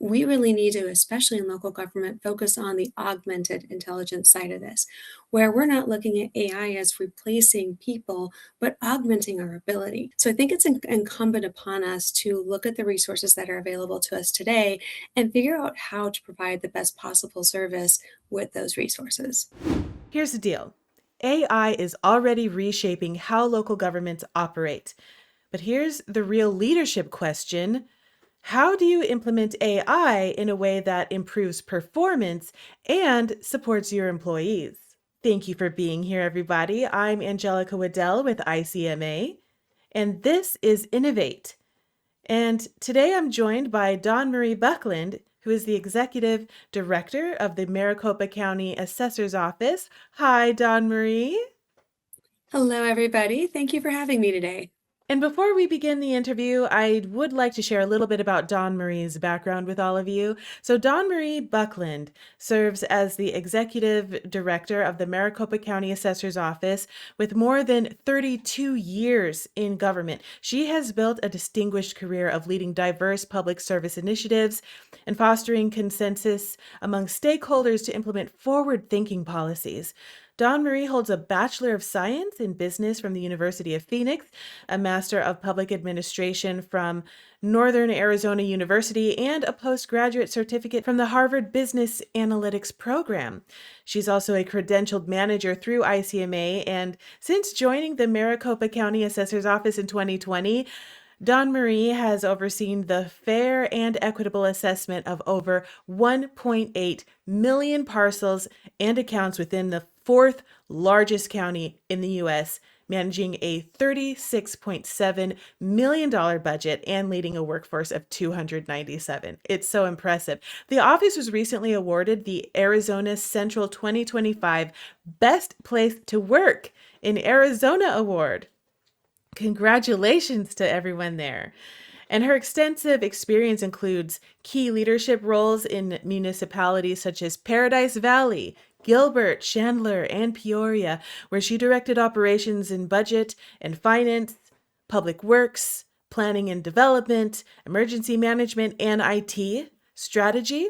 we really need to, especially in local government, focus on the augmented intelligence side of this, where we're not looking at AI as replacing people, but augmenting our ability. So I think it's incumbent upon us to look at the resources that are available to us today and figure out how to provide the best possible service with those resources. Here's the deal. AI is already reshaping how local governments operate. But here's the real leadership question. How do you implement AI in a way that improves performance and supports your employees? Thank you for being here, everybody. I'm Angelica Wedell with ICMA, and this is Innovate. And today I'm joined by DawnMarie Buckland, who is the Executive Director of the Maricopa County Assessor's Office. Hi, DawnMarie. Hello, everybody. Thank you for having me today. And before we begin the interview, I would like to share a little bit about DawnMarie's background with all of you. So DawnMarie Buckland serves as the Executive Director of the Maricopa County Assessor's Office with more than 32 years in government. She has built a distinguished career of leading diverse public service initiatives and fostering consensus among stakeholders to implement forward-thinking policies. DawnMarie holds a Bachelor of Science in Business from the University of Phoenix, a Master of Public Administration from Northern Arizona University, and a postgraduate certificate from the Harvard Business Analytics program. She's also a credentialed manager through ICMA, and since joining the Maricopa County Assessor's Office in 2020, DawnMarie has overseen the fair and equitable assessment of over 1.8 million parcels and accounts within the fourth largest county in the U.S., managing a $36.7 million budget and leading a workforce of 297. It's so impressive. The office was recently awarded the Arizona Central 2025 Best Place to Work in Arizona Award. Congratulations to everyone there. And her extensive experience includes key leadership roles in municipalities such as Paradise Valley, Gilbert, Chandler, and Peoria, where she directed operations in budget and finance, public works, planning and development, emergency management, and IT strategy.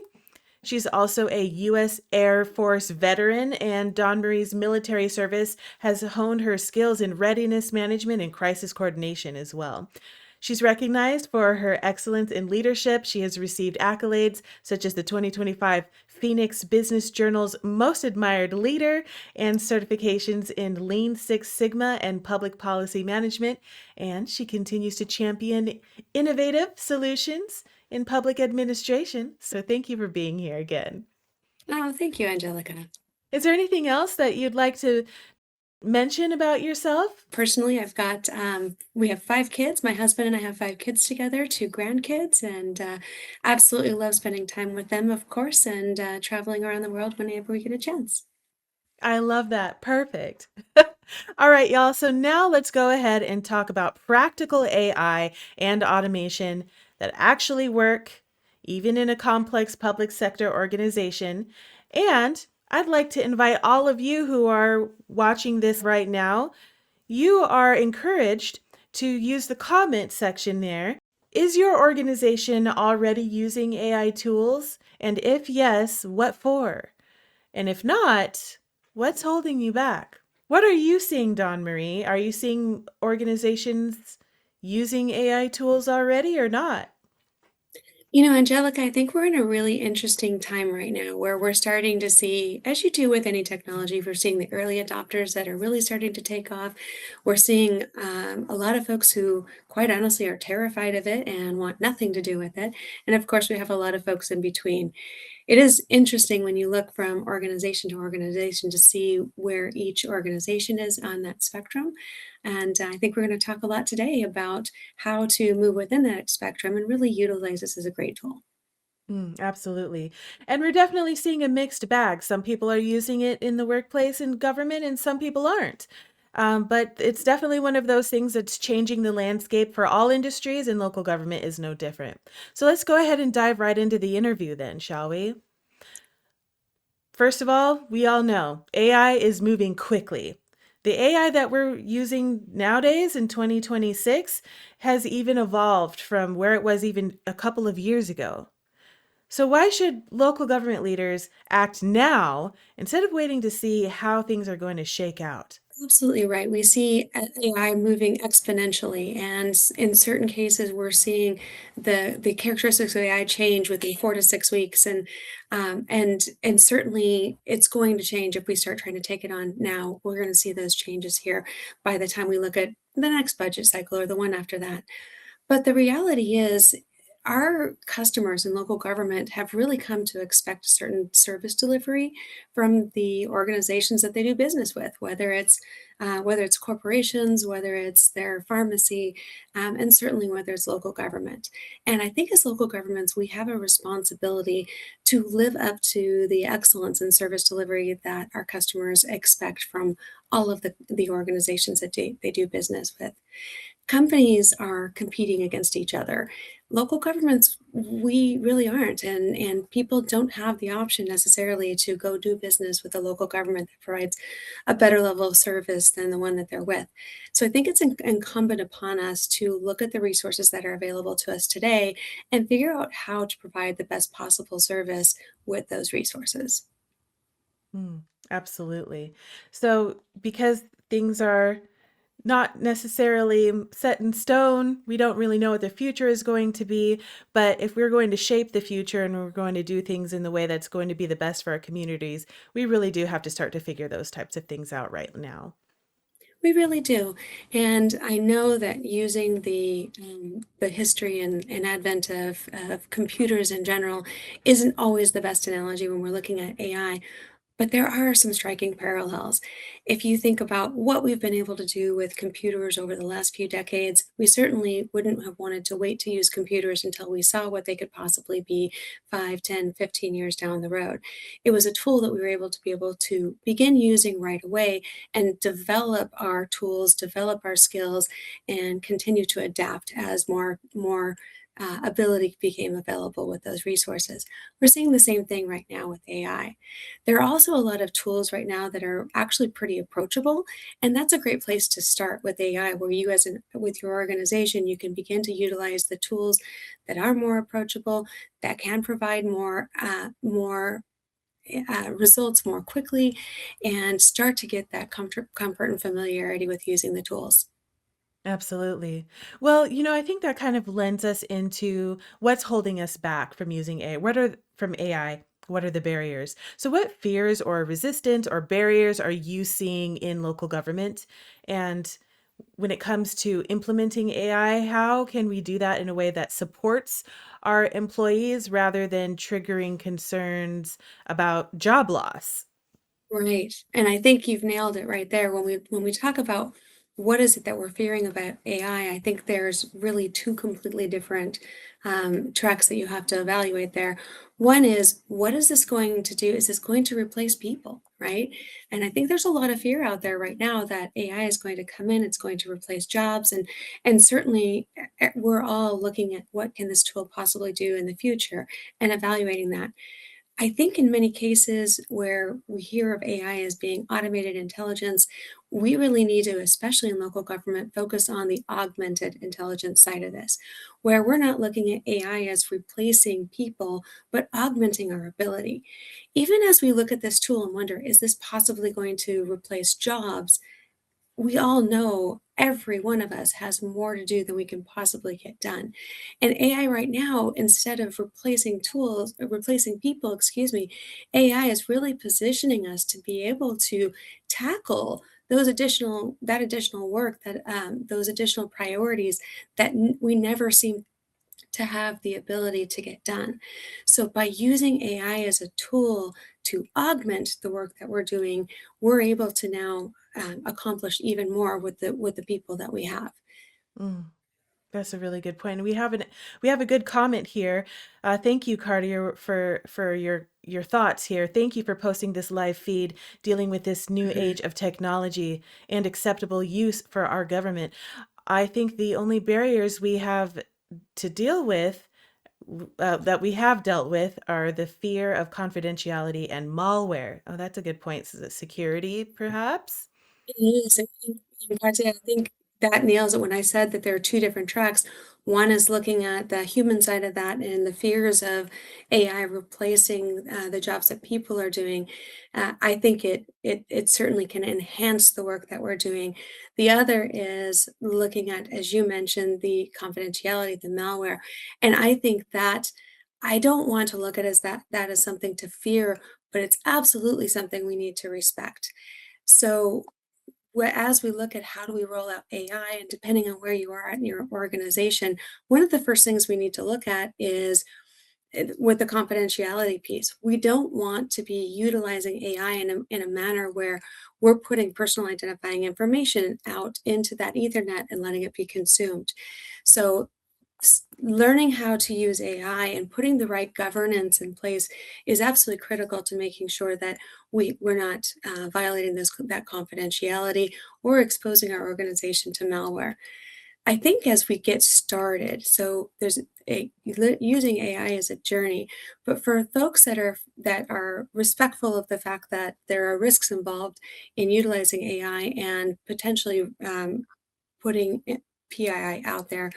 She's also a U.S. Air Force veteran, and DawnMarie's military service has honed her skills in readiness management and crisis coordination as well. She's recognized for her excellence in leadership. She has received accolades such as the 2025 Phoenix Business Journal's Most Admired Leader and certifications in Lean Six Sigma and Public Policy Management. And she continues to champion innovative solutions in public administration. So thank you for being here again. Oh, thank you, Angelica. Is there anything else that you'd like to mention about yourself? Personally, we have 5 kids. My husband and I have 5 kids together, 2 grandkids, and absolutely love spending time with them, of course, and traveling around the world whenever we get a chance. I love that. Perfect. All right, y'all. So now let's go ahead and talk about practical AI and automation that actually work, even in a complex public sector organization. And I'd like to invite all of you who are watching this right now, you are encouraged to use the comment section there. Is your organization already using AI tools? And if yes, what for? And if not, what's holding you back? What are you seeing, DawnMarie? Are you seeing organizations using AI tools already or not? You know, Angelica, I think we're in a really interesting time right now where we're starting to see, as you do with any technology, we're seeing the early adopters that are really starting to take off. We're seeing a lot of folks who, quite honestly, are terrified of it and want nothing to do with it. And of course, we have a lot of folks in between. It is interesting when you look from organization to organization to see where each organization is on that spectrum. And I think we're going to talk a lot today about how to move within that spectrum and really utilize this as a great tool. Absolutely. And we're definitely seeing a mixed bag. Some people are using it in the workplace and government, and some people aren't. But it's definitely one of those things that's changing the landscape for all industries, and local government is no different. So let's go ahead and dive right into the interview then, shall we? First of all, we all know AI is moving quickly. The AI that we're using nowadays in 2026 has even evolved from where it was even a couple of years ago. So, why should local government leaders act now instead of waiting to see how things are going to shake out? Absolutely right. We see AI moving exponentially, and in certain cases, we're seeing the characteristics of AI change within 4 to 6 weeks, and certainly it's going to change if we start trying to take it on now. We're going to see those changes here by the time we look at the next budget cycle or the one after that. But the reality is, our customers in local government have really come to expect a certain service delivery from the organizations that they do business with, whether it's corporations, whether it's their pharmacy, and certainly whether it's local government. And I think as local governments, we have a responsibility to live up to the excellence in service delivery that our customers expect from all of the organizations that they do business with. Companies are competing against each other. Local governments, we really aren't, and people don't have the option necessarily to go do business with a local government that provides a better level of service than the one that they're with. So I think it's incumbent upon us to look at the resources that are available to us today and figure out how to provide the best possible service with those resources. Mm, absolutely. So, because things are not necessarily set in stone, we don't really know what the future is going to be. But if we're going to shape the future and we're going to do things in the way that's going to be the best for our communities, we really do have to start to figure those types of things out right now. We really do. And I know that using the history and advent of computers in general isn't always the best analogy when we're looking at AI. But there are some striking parallels. If you think about what we've been able to do with computers over the last few decades, we certainly wouldn't have wanted to wait to use computers until we saw what they could possibly be 5, 10, 15 years down the road. It was a tool that we were able to begin using right away and develop our tools, develop our skills, and continue to adapt as more ability became available with those resources. We're seeing the same thing right now with AI. There are also a lot of tools right now that are actually pretty approachable, and that's a great place to start with AI, where you with your organization, you can begin to utilize the tools that are more approachable, that can provide more results more quickly, and start to get that comfort and familiarity with using the tools. Absolutely. Well, I think that kind of lends us into what's holding us back from using AI. From AI? What are the barriers? So, what fears or resistance or barriers are you seeing in local government? And when it comes to implementing AI, how can we do that in a way that supports our employees rather than triggering concerns about job loss? Right, and I think you've nailed it right there. When we talk about what is it that we're fearing about AI, I think there's really two completely different tracks that you have to evaluate there. One is, what is this going to do? Is this going to replace people, right? And I think there's a lot of fear out there right now that AI is going to come in, it's going to replace jobs, and certainly we're all looking at what can this tool possibly do in the future and evaluating that. I think in many cases where we hear of AI as being automated intelligence, we really need to, especially in local government, focus on the augmented intelligence side of this, where we're not looking at AI as replacing people, but augmenting our ability. Even as we look at this tool and wonder, is this possibly going to replace jobs? We all know every one of us has more to do than we can possibly get done. And AI right now, instead of replacing people, excuse me, AI is really positioning us to be able to tackle that additional work, those additional priorities that we never seem to have the ability to get done. So by using AI as a tool to augment the work that we're doing, we're able to now accomplish even more with the people that we have. Mm. That's a really good point. We have a good comment here. Thank you, Cartier, for your thoughts here. Thank you for posting this live feed dealing with this new age of technology and acceptable use for our government. I think the only barriers we have to deal with that we have dealt with are the fear of confidentiality and malware. Oh, that's a good point. Is it security, perhaps? It is. I think that nails it when I said that there are two different tracks. One is looking at the human side of that and the fears of AI replacing the jobs that people are doing. I think it certainly can enhance the work that we're doing. The other is looking at, as you mentioned, the confidentiality, the malware, and I think that I don't want to look at as that as something to fear, but it's absolutely something we need to respect. So as we look at how do we roll out AI, and depending on where you are in your organization, one of the first things we need to look at is with the confidentiality piece. We don't want to be utilizing AI in a manner where we're putting personal identifying information out into that Ethernet and letting it be consumed. So learning how to use AI and putting the right governance in place is absolutely critical to making sure that we're not violating that confidentiality or exposing our organization to malware. I think as we get started, so using AI as a journey, but for folks that are respectful of the fact that there are risks involved in utilizing AI and potentially putting PII out there,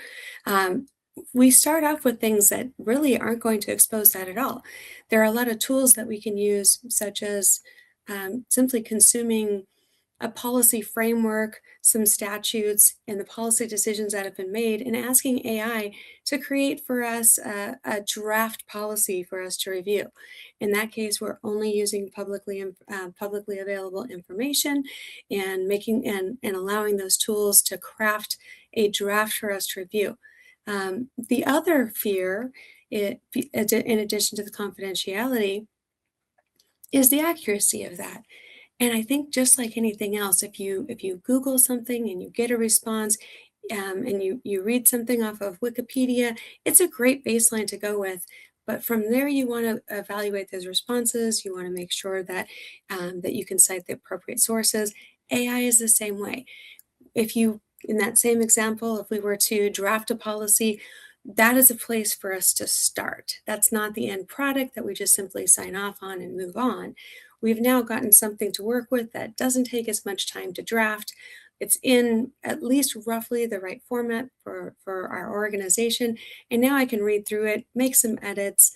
um, we start off with things that really aren't going to expose that at all. There are a lot of tools that we can use, such as simply consuming a policy framework, some statutes, and the policy decisions that have been made, and asking AI to create for us a draft policy for us to review. In that case, we're only using publicly available information and making and allowing those tools to craft a draft for us to review. The other fear, in addition to the confidentiality, is the accuracy of that. And I think just like anything else, if you Google something and you get a response, and you read something off of Wikipedia, it's a great baseline to go with. But from there, you want to evaluate those responses. You want to make sure that you can cite the appropriate sources. AI is the same way. If you, in that same example, if we were to draft a policy, that is a place for us to start. That's not the end product that we just simply sign off on and move on. We've now gotten something to work with that doesn't take as much time to draft. It's in at least roughly the right format for our organization. And now I can read through it, make some edits,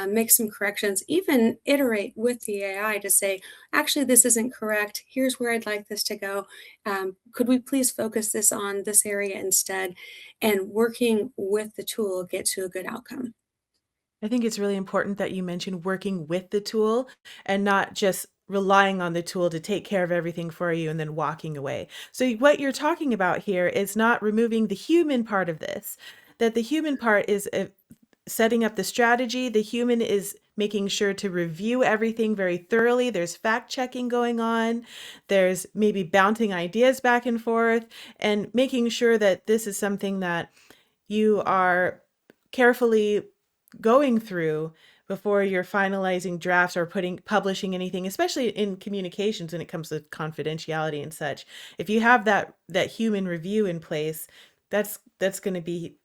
make some corrections, even iterate with the AI to say, actually, this isn't correct. Here's where I'd like this to go. Could we please focus this on this area instead? And working with the tool get to a good outcome. I think it's really important that you mention working with the tool and not just relying on the tool to take care of everything for you and then walking away. So, what you're talking about here is not removing the human part of this, that the human part is setting up the strategy. The human is making sure to review everything very thoroughly. There's fact checking going on. There's maybe bouncing ideas back and forth and making sure that this is something that you are carefully going through before you're finalizing drafts or publishing anything, especially in communications when it comes to confidentiality and such. If you have that human review in place, that's going to be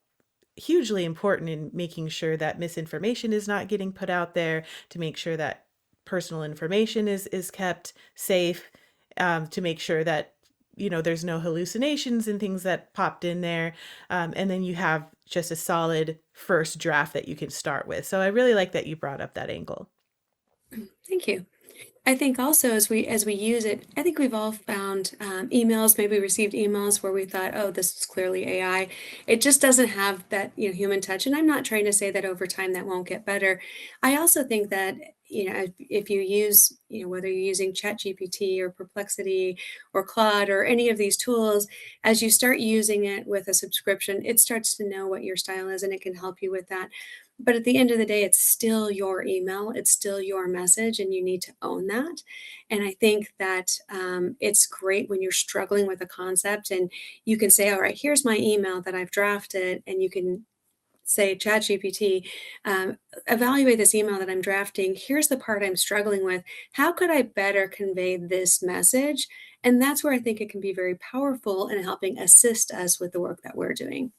hugely important in making sure that misinformation is not getting put out there, to make sure that personal information is kept safe, to make sure that there's no hallucinations and things that popped in there, and then you have just a solid first draft that you can start with. So I really like that you brought up that angle. Thank you. I think also as we use it, I think we've all found emails, maybe received emails where we thought, oh, this is clearly AI. It just doesn't have that human touch. And I'm not trying to say that over time that won't get better. I also think that if you use whether you're using ChatGPT or Perplexity or Claude or any of these tools, as you start using it with a subscription, it starts to know what your style is and it can help you with that. But at the end of the day, it's still your email, it's still your message, and you need to own that. And I think that it's great when you're struggling with a concept and you can say, all right, here's my email that I've drafted, and you can say, ChatGPT, evaluate this email that I'm drafting. Here's the part I'm struggling with. How could I better convey this message? And that's where I think it can be very powerful in helping assist us with the work that we're doing.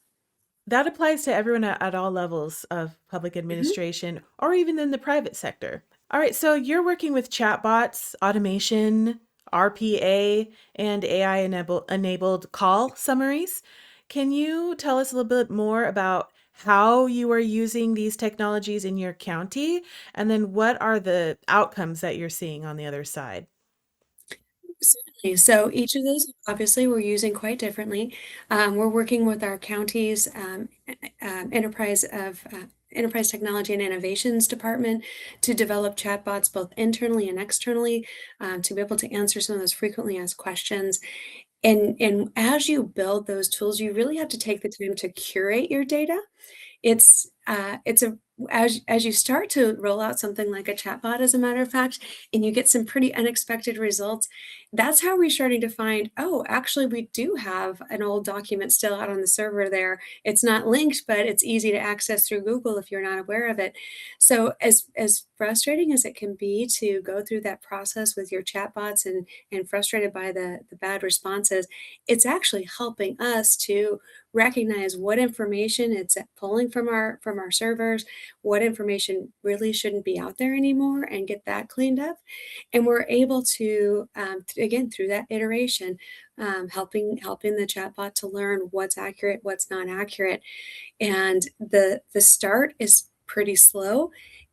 That applies to everyone at all levels of public Mhm. administration or even in the private sector. All right, so you're working with chatbots, automation, RPA, and AI enabled call summaries. Can you tell us a little bit more about how you are using these technologies in your county? And then what are the outcomes that you're seeing on the other side? Certainly. So each of those, obviously, we're using quite differently. We're working with our county's enterprise technology and innovations department to develop chatbots both internally and externally to be able to answer some of those frequently asked questions. And as you build those tools, you really have to take the time to curate your data. It's a as you start to roll out something like a chatbot, as a matter of fact, and you get some pretty unexpected results, that's how we're starting to find, "Oh, actually, we do have an old document still out on the server there. It's not linked, but it's easy to access through Google if you're not aware of it." So as frustrating as it can be to go through that process with your chatbots and frustrated by the bad responses, it's actually helping us to recognize what information it's pulling from our servers, what information really shouldn't be out there anymore, and get that cleaned up. And we're able to, again, through that iteration, helping the chatbot to learn what's accurate, what's not accurate. And the start is pretty slow.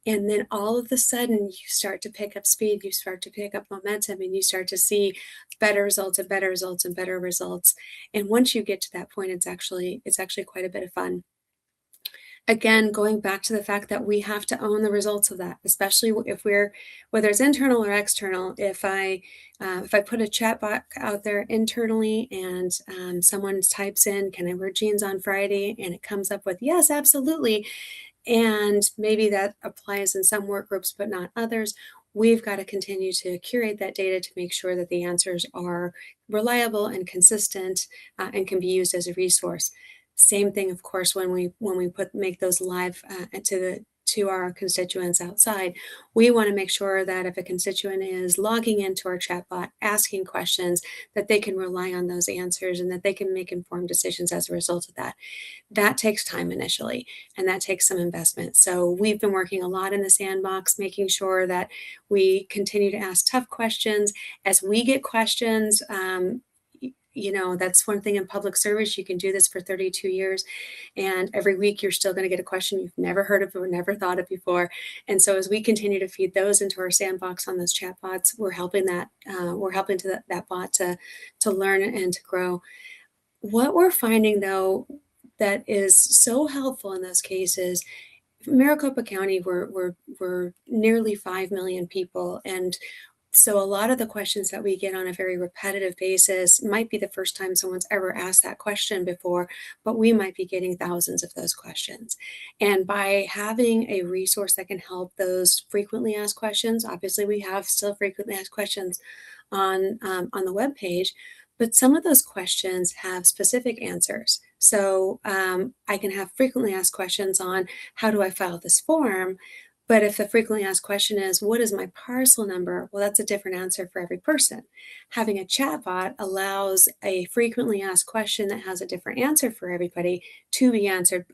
And then all of a sudden, you start to pick up speed, you start to pick up momentum, and you start to see better results and better results and better results. And once you get to that point, it's actually quite a bit of fun. Again, going back to the fact that we have to own the results of that, especially if we're whether it's internal or external. If I put a chat box out there internally and someone types in, "Can I wear jeans on Friday?" and it comes up with, "Yes, absolutely," and maybe that applies in some work groups, but not others. We've got to continue to curate that data to make sure that the answers are reliable and consistent and can be used as a resource. Same thing, of course, when we make those live to our constituents outside. We want to make sure that if a constituent is logging into our chatbot, asking questions, that they can rely on those answers and that they can make informed decisions as a result of that. That takes time initially, and that takes some investment. So we've been working a lot in the sandbox, making sure that we continue to ask tough questions. As we get questions, that's one thing in public service. You can do this for 32 years, and every week you're still going to get a question you've never heard of or never thought of before. And so as we continue to feed those into our sandbox on those chatbots, we're helping that bot to learn and to grow. What we're finding, though, that is so helpful in those cases, Maricopa County, we're nearly 5 million people, and so a lot of the questions that we get on a very repetitive basis might be the first time someone's ever asked that question before, but we might be getting thousands of those questions. And by having a resource that can help those frequently asked questions, obviously we have still frequently asked questions on the web page, but some of those questions have specific answers. So I can have frequently asked questions on how do I file this form, but if the frequently asked question is, what is my parcel number? Well, that's a different answer for every person. Having a chatbot allows a frequently asked question that has a different answer for everybody to be answered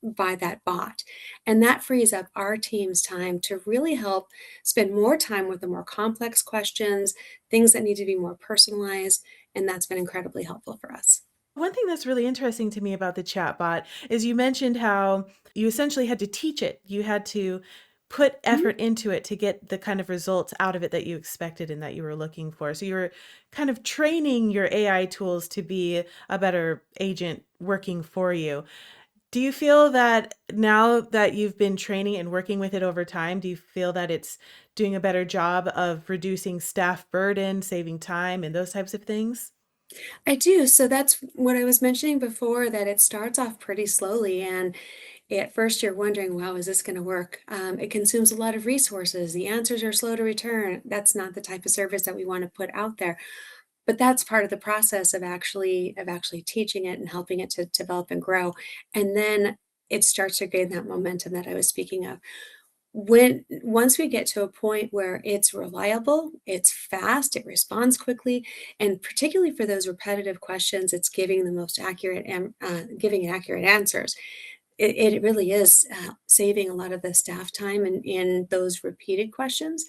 by that bot. And that frees up our team's time to really help spend more time with the more complex questions, things that need to be more personalized. And that's been incredibly helpful for us. One thing that's really interesting to me about the chatbot is you mentioned how you essentially had to teach it. You had to put Mhm. effort into it to get the kind of results out of it that you expected and that you were looking for. So you were kind of training your AI tools to be a better agent working for you. Do you feel that now that you've been training and working with it over time, do you feel that it's doing a better job of reducing staff burden, saving time, and those types of things? I do. So that's what I was mentioning before, that it starts off pretty slowly. And at first, you're wondering, wow, is this going to work? It consumes a lot of resources. The answers are slow to return. That's not the type of service that we want to put out there. But that's part of the process of actually teaching it and helping it to develop and grow. And then it starts to gain that momentum that I was speaking of. When once we get to a point where it's reliable, it's fast, it responds quickly, and particularly for those repetitive questions, it's giving the most accurate and giving accurate answers. It really is saving a lot of the staff time in those repeated questions.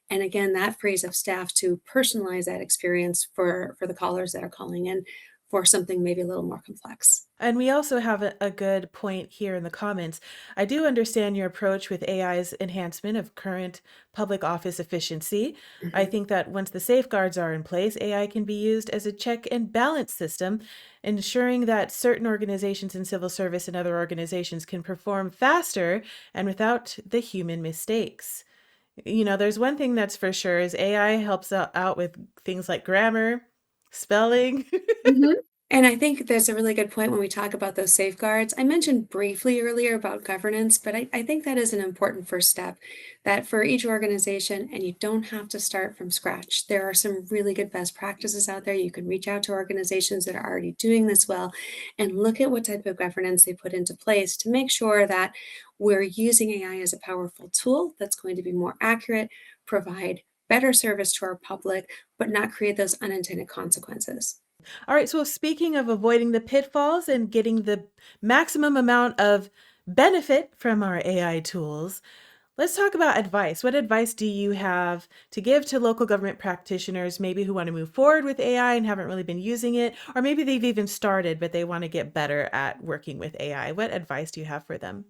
And again, that frees up staff to personalize that experience for the callers that are calling in for something maybe a little more complex. And we also have a good point here in the comments. I do understand your approach with AI's enhancement of current public office efficiency. I Mhm. think that once the safeguards are in place, AI can be used as a check and balance system, ensuring that certain organizations in civil service and other organizations can perform faster and without the human mistakes. There's one thing that's for sure is AI helps out with things like grammar, spelling. Mhm. And I think that's a really good point when we talk about those safeguards. I mentioned briefly earlier about governance, but I think that is an important first step that for each organization, and you don't have to start from scratch. There are some really good best practices out there. You can reach out to organizations that are already doing this well and look at what type of governance they put into place to make sure that we're using AI as a powerful tool that's going to be more accurate, provide better service to our public, but not create those unintended consequences. All right, so speaking of avoiding the pitfalls and getting the maximum amount of benefit from our AI tools, let's talk about advice. What advice do you have to give to local government practitioners, maybe who want to move forward with AI and haven't really been using it, or maybe they've even started, but they want to get better at working with AI? What advice do you have for them?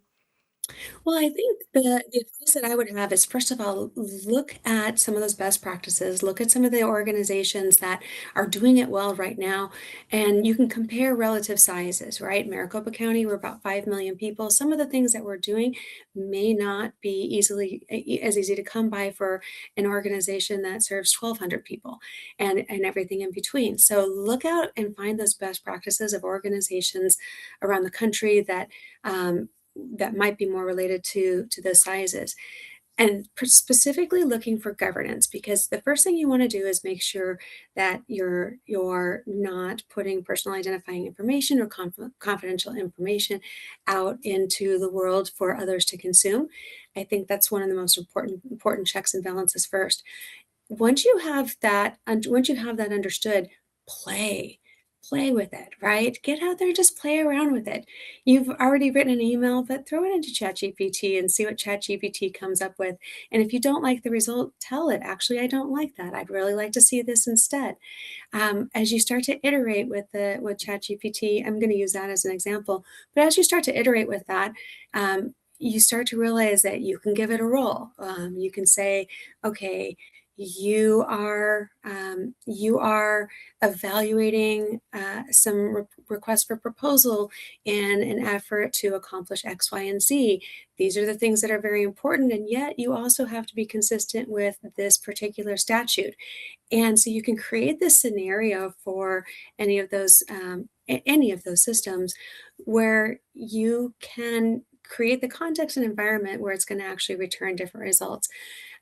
Well, I think the advice that I would have is first of all, look at some of those best practices, look at some of the organizations that are doing it well right now, and you can compare relative sizes, right? Maricopa County, we're about 5 million people. Some of the things that we're doing may not be as easy to come by for an organization that serves 1,200 people and everything in between. So look out and find those best practices of organizations around the country that might be more related to those sizes and specifically looking for governance because the first thing you want to do is make sure that you're not putting personal identifying information or confidential information out into the world for others to consume. I think that's one of the most important checks and balances first. Once you have that understood, play. Play with it, right? Get out there and just play around with it. You've already written an email, but throw it into ChatGPT and see what ChatGPT comes up with. And if you don't like the result, tell it, actually, I don't like that. I'd really like to see this instead. As you start to iterate with ChatGPT, I'm going to use that as an example. But as you start to iterate with that, you start to realize that you can give it a role. You can say, okay, you are evaluating some requests for proposal in an effort to accomplish X, Y, and Z. These are the things that are very important, and yet you also have to be consistent with this particular statute. And so you can create this scenario for any of those systems where you can create the context and environment where it's going to actually return different results.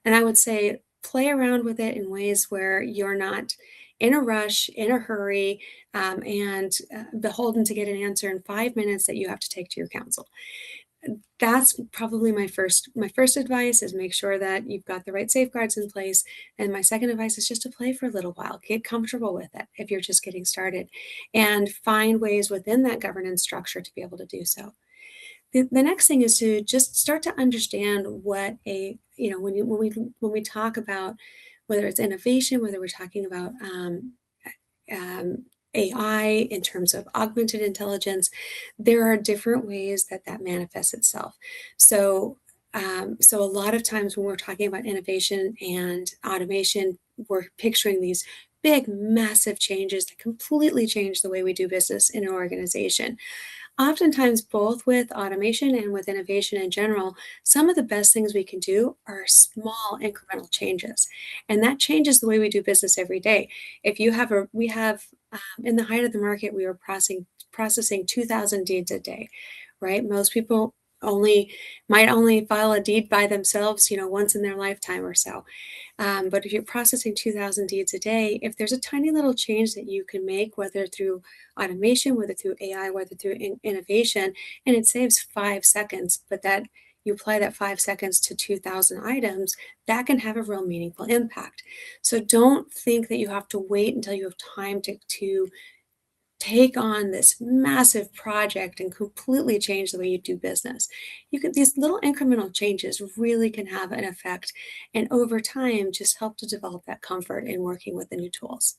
And I would say play around with it in ways where you're not in a rush, in a hurry, and beholden to get an answer in 5 minutes that you have to take to your council. That's probably my first advice is make sure that you've got the right safeguards in place. And my second advice is just to play for a little while. Get comfortable with it if you're just getting started and find ways within that governance structure to be able to do so. The next thing is to just start to understand what when we talk about whether it's innovation, whether we're talking about um, AI in terms of augmented intelligence, there are different ways that that manifests itself. So a lot of times when we're talking about innovation and automation, we're picturing these big, massive changes that completely change the way we do business in an organization. Oftentimes, both with automation and with innovation in general, some of the best things we can do are small incremental changes. And that changes the way we do business every day. If you have a, we have, In the height of the market, we were processing 2,000 deeds a day, right? Most people might only file a deed by themselves, once in their lifetime or so. But if you're processing 2,000 deeds a day, if there's a tiny little change that you can make, whether through automation, whether through AI, whether through innovation, and it saves 5 seconds, but that you apply that 5 seconds to 2,000 items, that can have a real meaningful impact. So don't think that you have to wait until you have time to take on this massive project and completely change the way you do business. These little incremental changes really can have an effect and over time just help to develop that comfort in working with the new tools.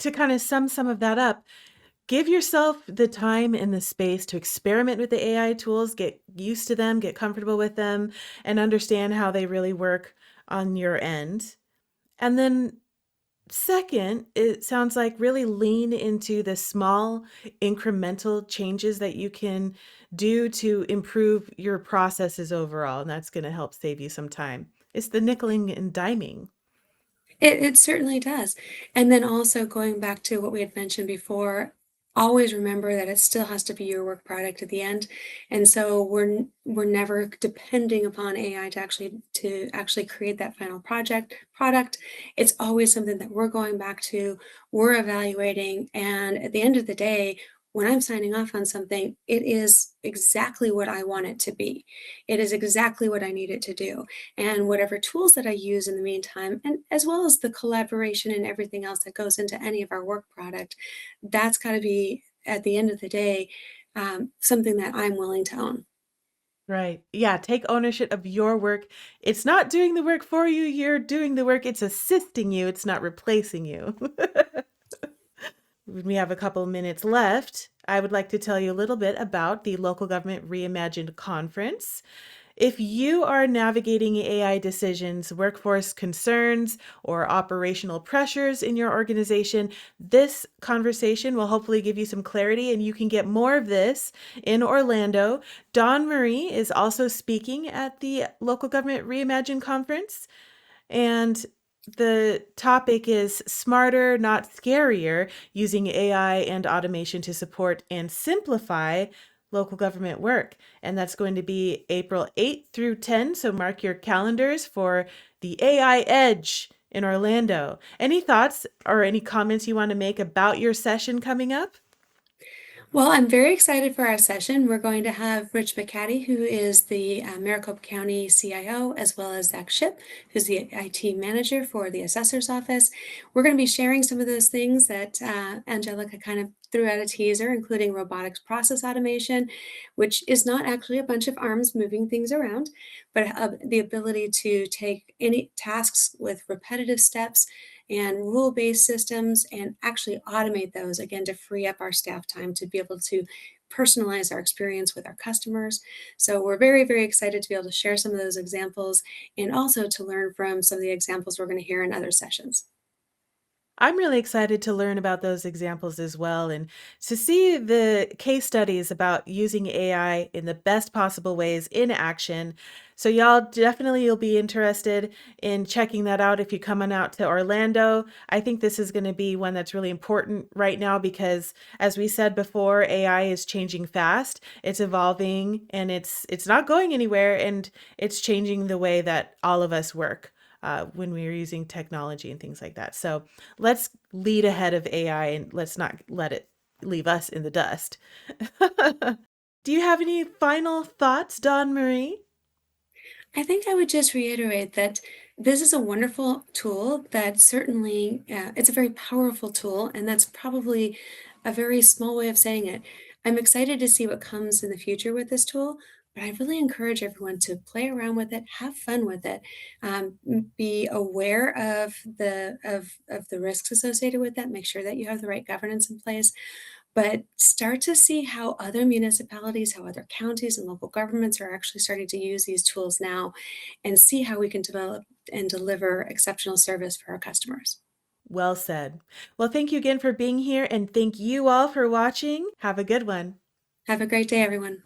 To kind of sum some of that up, give yourself the time and the space to experiment with the AI tools, get used to them, get comfortable with them, and understand how they really work on your end. And then second, it sounds like really lean into the small incremental changes that you can do to improve your processes overall, and that's going to help save you some time. It's the nickeling and diming. It certainly does. And then also going back to what we had mentioned before, always remember that it still has to be your work product at the end. And so we're never depending upon AI to actually create that final product. It's always something that we're going back to, we're evaluating, and at the end of the day, when I'm signing off on something, it is exactly what I want it to be. It is exactly what I need it to do. And whatever tools that I use in the meantime, and as well as the collaboration and everything else that goes into any of our work product, that's got to be at the end of the day something that I'm willing to own. Right. Yeah, take ownership of your work. It's not doing the work for you, you're doing the work. It's assisting you, it's not replacing you. We have a couple minutes left. I would like to tell you a little bit about the Local Government Reimagined Conference. If you are navigating AI decisions, workforce concerns, or operational pressures in your organization, this conversation will hopefully give you some clarity and you can get more of this in Orlando. DawnMarie is also speaking at the Local Government Reimagined Conference. And the topic is smarter, not scarier, using AI and automation to support and simplify local government work. And that's going to be April 8th through 10. So mark your calendars for the AI Edge in Orlando. Any thoughts or any comments you want to make about your session coming up? Well, I'm very excited for our session. We're going to have Rich McCaddy, who is the Maricopa County CIO, as well as Zach Ship, who's the IT manager for the Assessor's office. We're going to be sharing some of those things that Angelica kind of threw out a teaser, including robotics process automation, which is not actually a bunch of arms moving things around, but the ability to take any tasks with repetitive steps and rule-based systems and actually automate those again to free up our staff time to be able to personalize our experience with our customers. So we're very, very excited to be able to share some of those examples and also to learn from some of the examples we're going to hear in other sessions. I'm really excited to learn about those examples as well and to see the case studies about using AI in the best possible ways in action. So y'all definitely you'll be interested in checking that out if you're coming out to Orlando. I think this is going to be one that's really important right now because as we said before, AI is changing fast. It's evolving and it's not going anywhere and it's changing the way that all of us work. When we are using technology and things like that. So let's lead ahead of AI and let's not let it leave us in the dust. Do you have any final thoughts, DawnMarie? I think I would just reiterate that this is a wonderful tool that certainly, it's a very powerful tool, and that's probably a very small way of saying it. I'm excited to see what comes in the future with this tool, but I really encourage everyone to play around with it, have fun with it, be aware of the risks associated with that, make sure that you have the right governance in place, but start to see how other municipalities, how other counties and local governments are actually starting to use these tools now and see how we can develop and deliver exceptional service for our customers. Well said. Well, thank you again for being here and thank you all for watching. Have a good one. Have a great day, everyone.